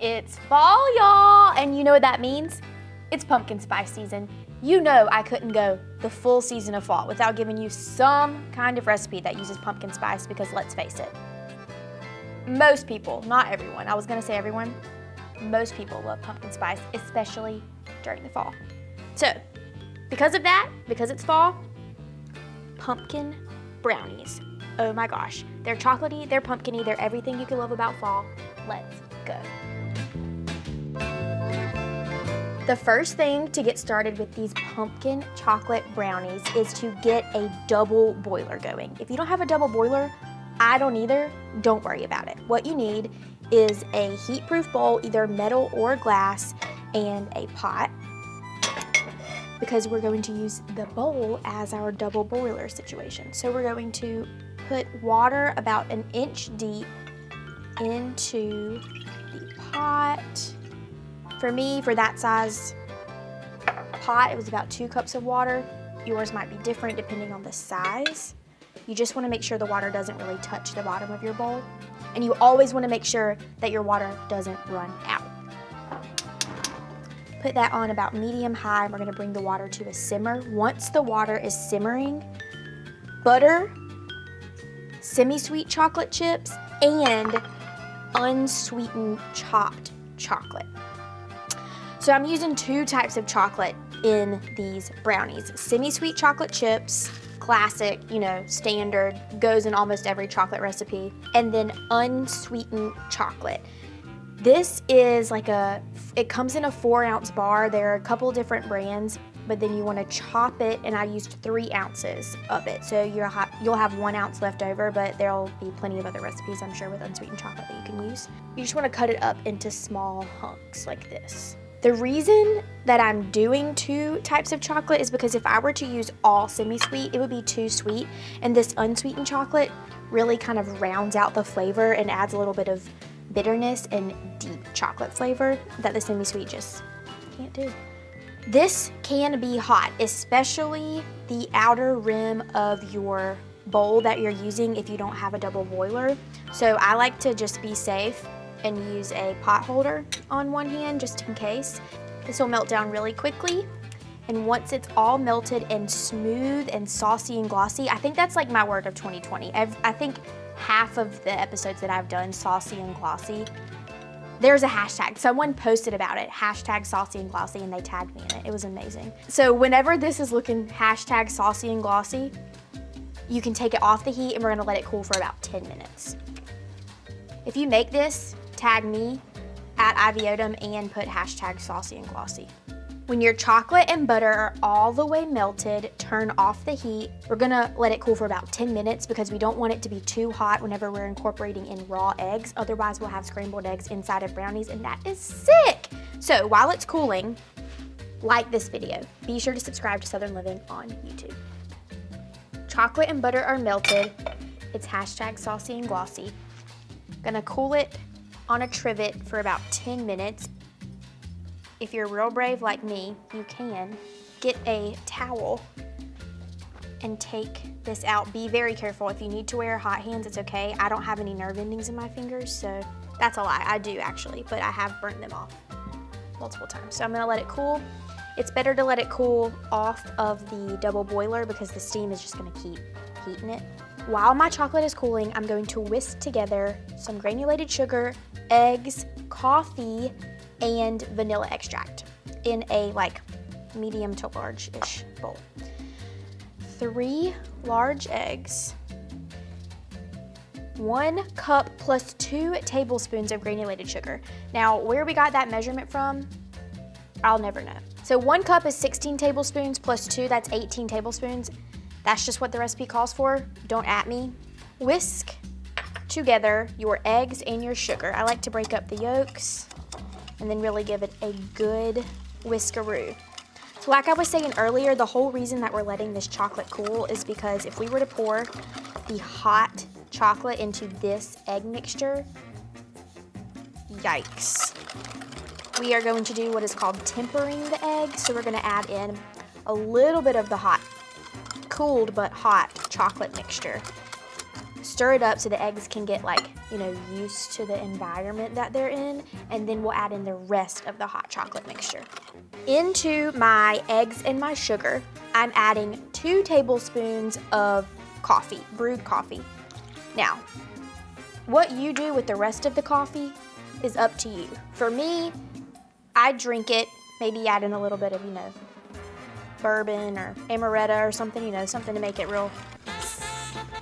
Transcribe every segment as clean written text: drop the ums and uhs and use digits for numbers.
It's fall, y'all, and you know what that means? It's pumpkin spice season. You know I couldn't go the full season of fall without giving you some kind of recipe that uses pumpkin spice, because let's face it, most people, not everyone, I was gonna say everyone, most people love pumpkin spice, especially during the fall. So, because of that, because it's fall, pumpkin brownies. Oh my gosh, they're chocolatey, they're pumpkiny, they're everything you can love about fall. Let's go. The first thing to get started with these pumpkin chocolate brownies is to get a double boiler going. If you don't have a double boiler, I don't either, don't worry about it. What you need is a heat-proof bowl, either metal or glass, and a pot, because we're going to use the bowl as our double boiler situation. So we're going to put water about 1 inch deep into the pot. For me, for that size pot, it was about 2 cups of water. Yours might be different depending on the size. You just want to make sure the water doesn't really touch the bottom of your bowl. And you always want to make sure that your water doesn't run out. Put that on about medium-high, and we're going to bring the water to a simmer. Once the water is simmering, butter, semi-sweet chocolate chips, and unsweetened chopped chocolate. So I'm using 2 types of chocolate in these brownies. Semi-sweet chocolate chips, classic, you know, standard, goes in almost every chocolate recipe, and then unsweetened chocolate. This is like it comes in a 4-ounce bar. There are a couple different brands, but then you want to chop it, and I used 3 ounces of it. So you'll have 1 ounce left over, but there'll be plenty of other recipes, I'm sure, with unsweetened chocolate that you can use. You just want to cut it up into small hunks like this. The reason that I'm doing 2 types of chocolate is because if I were to use all semi-sweet, it would be too sweet, and this unsweetened chocolate really kind of rounds out the flavor and adds a little bit of bitterness and deep chocolate flavor that the semi-sweet just can't do. This can be hot, especially the outer rim of your bowl that you're using if you don't have a double boiler. So I like to just be safe and use a pot holder on one hand just in case. This will melt down really quickly, and once it's all melted and smooth and saucy and glossy, I think that's like my word of 2020. I think half of the episodes that I've done, saucy and glossy, there's a hashtag. Someone posted about it, hashtag saucy and glossy, and they tagged me in it. It was amazing. So whenever this is looking hashtag saucy and glossy, you can take it off the heat, and we're gonna let it cool for about 10 minutes. If you make this, tag me at ivyotum and put hashtag saucy and glossy. When your chocolate and butter are all the way melted, turn off the heat. We're gonna let it cool for about 10 minutes because we don't want it to be too hot whenever we're incorporating in raw eggs. Otherwise, we'll have scrambled eggs inside of brownies, and that is sick. So while it's cooling, like this video. Be sure to subscribe to Southern Living on YouTube. Chocolate and butter are melted. It's hashtag saucy and glossy. Gonna cool it on a trivet for about 10 minutes. If you're real brave like me, you can get a towel and take this out. Be very careful. If you need to wear hot hands, it's okay. I don't have any nerve endings in my fingers, so that's a lie. I do actually, but I have burnt them off multiple times. So I'm gonna let it cool. It's better to let it cool off of the double boiler because the steam is just gonna keep heating it. While my chocolate is cooling, I'm going to whisk together some granulated sugar, eggs, coffee, and vanilla extract in a like medium to large-ish bowl. 3 large eggs, 1 cup plus 2 tablespoons of granulated sugar. Now, where we got that measurement from, I'll never know. So 1 cup is 16 tablespoons plus 2, that's 18 tablespoons. That's just what the recipe calls for. Don't at me. Whisk together your eggs and your sugar. I like to break up the yolks and then really give it a good whiskeroo. So like I was saying earlier, the whole reason that we're letting this chocolate cool is because if we were to pour the hot chocolate into this egg mixture, yikes. We are going to do what is called tempering the egg. So we're gonna add in a little bit of the cooled but hot chocolate mixture. stir it up so the eggs can get like, you know, used to the environment that they're in, and then we'll add in the rest of the hot chocolate mixture. Into my eggs and my sugar, I'm adding 2 tablespoons of coffee, brewed coffee. Now, what you do with the rest of the coffee is up to you. For me, I drink it, maybe add in a little bit of, you know, bourbon or amaretto or something, you know, something to make it real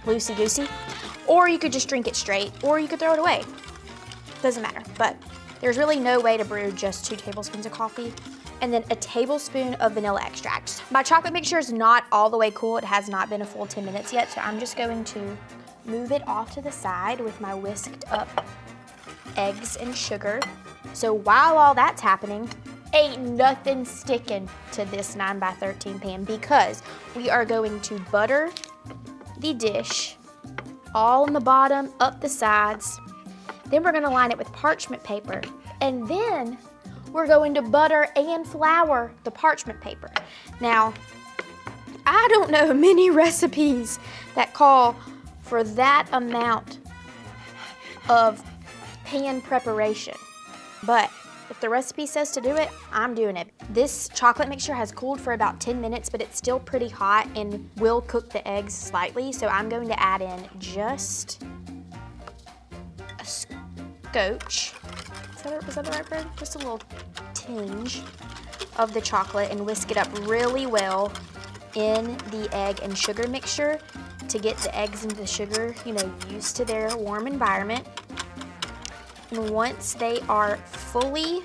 loosey-goosey. Or you could just drink it straight, or you could throw it away. Doesn't matter, but there's really no way to brew just 2 tablespoons of coffee. And then a tablespoon of vanilla extract. My chocolate mixture is not all the way cool. It has not been a full 10 minutes yet, so I'm just going to move it off to the side with my whisked up eggs and sugar. So while all that's happening, ain't nothing sticking to this 9x13 pan because we are going to butter the dish all on the bottom, up the sides. Then we're gonna line it with parchment paper. And then we're going to butter and flour the parchment paper. Now, I don't know many recipes that call for that amount of pan preparation, but if the recipe says to do it, I'm doing it. This chocolate mixture has cooled for about 10 minutes, but it's still pretty hot and will cook the eggs slightly, so I'm going to add in just a scotch. Is that the right word? Just a little tinge of the chocolate and whisk it up really well in the egg and sugar mixture to get the eggs and the sugar, you know, used to their warm environment. And once they are fully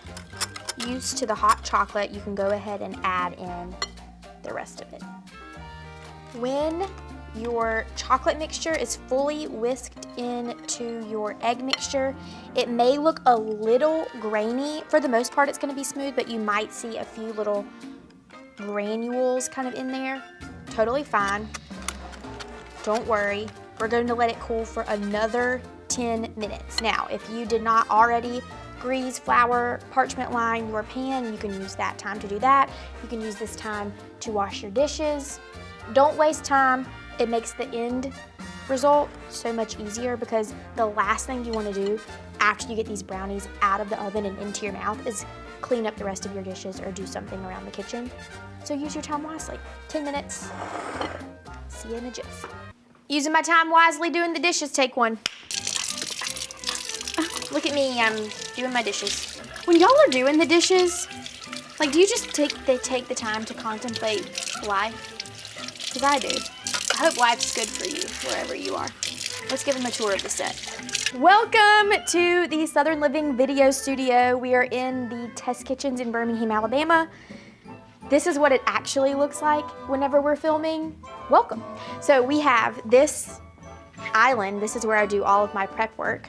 used to the hot chocolate, you can go ahead and add in the rest of it. When your chocolate mixture is fully whisked into your egg mixture, it may look a little grainy. For the most part, it's going to be smooth, but you might see a few little granules kind of in there. Totally fine. Don't worry. We're going to let it cool for another 10 minutes. Now, if you did not already grease, flour, parchment line your pan, you can use that time to do that. You can use this time to wash your dishes. Don't waste time. It makes the end result so much easier because the last thing you want to do after you get these brownies out of the oven and into your mouth is clean up the rest of your dishes or do something around the kitchen. So use your time wisely. 10 minutes. See you in a jiff. Using my time wisely doing the dishes, take one. Look at me, I'm doing my dishes. When y'all are doing the dishes, like, do you just take the time to contemplate life? Because I do. I hope life's good for you, wherever you are. Let's give them a tour of the set. Welcome to the Southern Living Video Studio. We are in the test kitchens in Birmingham, Alabama. This is what it actually looks like whenever we're filming. Welcome. So we have this island. This is where I do all of my prep work.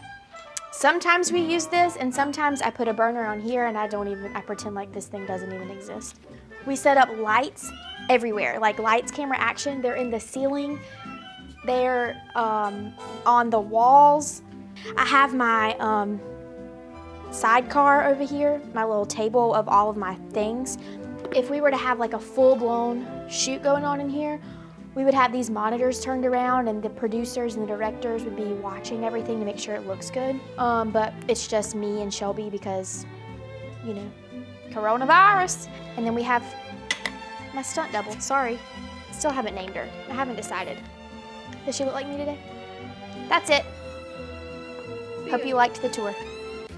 Sometimes we use this, and sometimes I put a burner on here and I pretend like this thing doesn't even exist. We set up lights everywhere, like lights, camera, action. They're in the ceiling. They're on the walls. I have my sidecar over here, my little table of all of my things. If we were to have like a full-blown shoot going on in here, we would have these monitors turned around and the producers and the directors would be watching everything to make sure it looks good. But it's just me and Shelby because, you know, coronavirus. And then we have my stunt double. Sorry, still haven't named her. I haven't decided. Does she look like me today? That's it. Hope you liked the tour.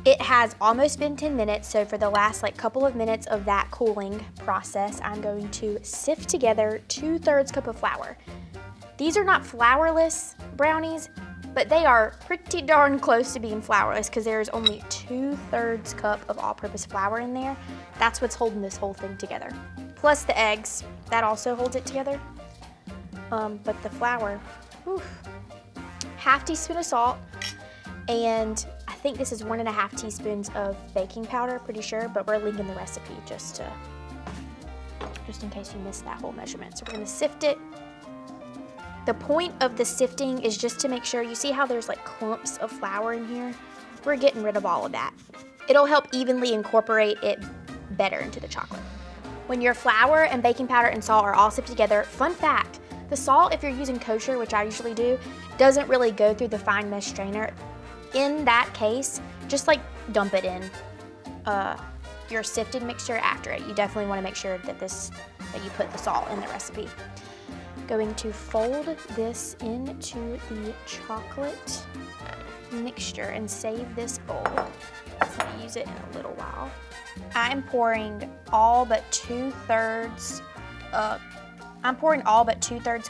It has almost been 10 minutes, so for the last couple of minutes of that cooling process, I'm going to sift together 2/3 cup of flour. These are not flourless brownies, but they are pretty darn close to being flourless because there's only 2/3 cup of all-purpose flour in there. That's what's holding this whole thing together. Plus the eggs, that also holds it together. But the flour, half teaspoon of salt, and I think this is 1.5 teaspoons of baking powder, pretty sure, but we're linking the recipe just in case you missed that whole measurement. So we're gonna sift it. The point of the sifting is just to make sure, you see how there's like clumps of flour in here? We're getting rid of all of that. It'll help evenly incorporate it better into the chocolate. When your flour and baking powder and salt are all sifted together, fun fact, The salt, if you're using kosher, which I usually do, doesn't really go through the fine mesh strainer. In that case, just like dump it in your sifted mixture after it. You definitely want to make sure that you put the salt in the recipe. Going to fold this into the chocolate mixture and save this bowl. I'm going to use it in a little while. I'm pouring all but 2/3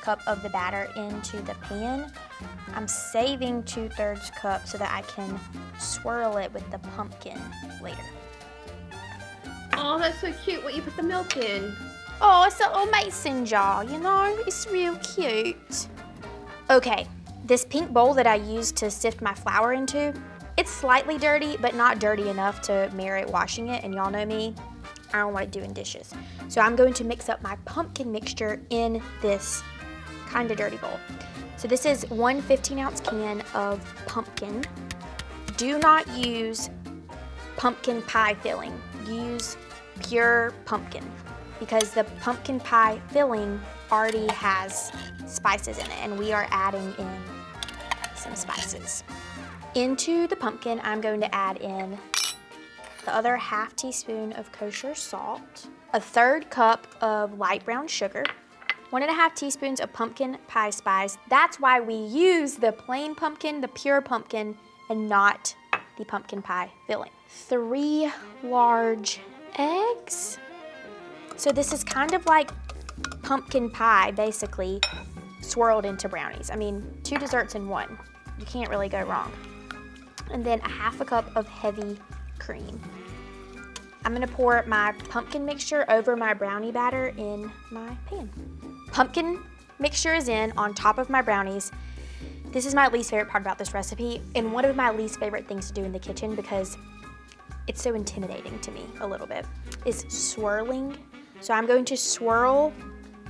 cup of the batter into the pan. I'm saving 2/3 cup so that I can swirl it with the pumpkin later. Oh, that's so cute. What you put the milk in? Oh, it's a little mason jar, you know? It's real cute. Okay, this pink bowl that I used to sift my flour into, it's slightly dirty, but not dirty enough to merit washing it. And y'all know me, I don't like doing dishes. So I'm going to mix up my pumpkin mixture in this kind of dirty bowl. So this is 1 15-ounce can of pumpkin. Do not use pumpkin pie filling. Use pure pumpkin because the pumpkin pie filling already has spices in it, and we are adding in some spices. Into the pumpkin, I'm going to add in the other 1/2 teaspoon of kosher salt, 1/3 cup of light brown sugar, 1.5 teaspoons of pumpkin pie spice. That's why we use the plain pumpkin, the pure pumpkin, and not the pumpkin pie filling. 3 large eggs. So this is kind of like pumpkin pie, basically, swirled into brownies. I mean, 2 desserts in 1. You can't really go wrong. And then 1/2 cup of heavy cream. I'm gonna pour my pumpkin mixture over my brownie batter in my pan. Pumpkin mixture is in on top of my brownies. This is my least favorite part about this recipe, and one of my least favorite things to do in the kitchen because it's so intimidating to me a little bit, is swirling. So I'm going to swirl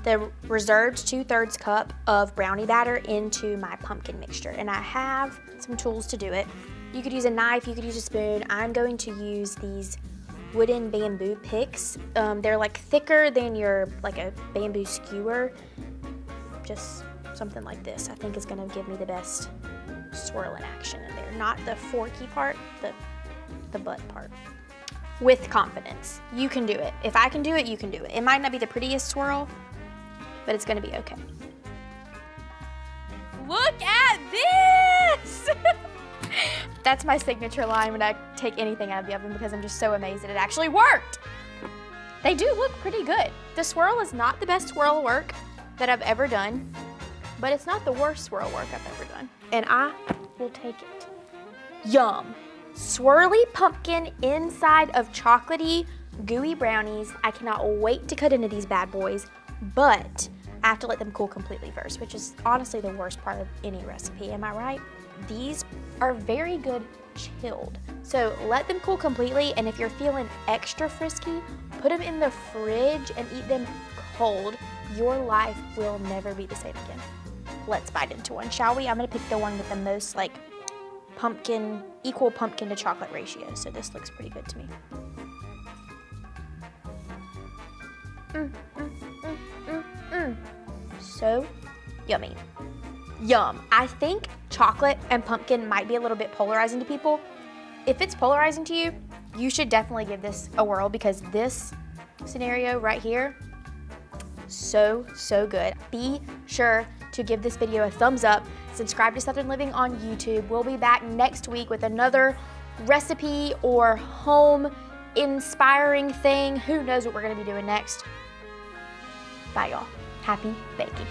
the reserved 2/3 cup of brownie batter into my pumpkin mixture, and I have some tools to do it. You could use a knife, you could use a spoon. I'm going to use these wooden bamboo picks. They're like thicker than like a bamboo skewer. Just something like this, I think, is gonna give me the best swirling action in there. Not the forky part, the butt part. With confidence. You can do it. If I can do it, you can do it. It might not be the prettiest swirl, but it's gonna be okay. Look at this! That's my signature line when I take anything out of the oven because I'm just so amazed that it actually worked. They do look pretty good. The swirl is not the best swirl work that I've ever done, but it's not the worst swirl work I've ever done. And I will take it. Yum. Swirly pumpkin inside of chocolatey, gooey brownies. I cannot wait to cut into these bad boys, but I have to let them cool completely first, which is honestly the worst part of any recipe, am I right? These are very good chilled. So let them cool completely, and if you're feeling extra frisky, put them in the fridge and eat them cold. Your life will never be the same again. Let's bite into one, shall we? I'm gonna pick the one with the most like equal pumpkin to chocolate ratio. So this looks pretty good to me. So yummy. Yum. I think chocolate and pumpkin might be a little bit polarizing to people. If it's polarizing to you, you should definitely give this a whirl because this scenario right here, so good. Be sure to give this video a thumbs up. Subscribe to Southern Living on YouTube. We'll be back next week with another recipe or home inspiring thing. Who knows what we're gonna be doing next. Bye, y'all. Happy baking.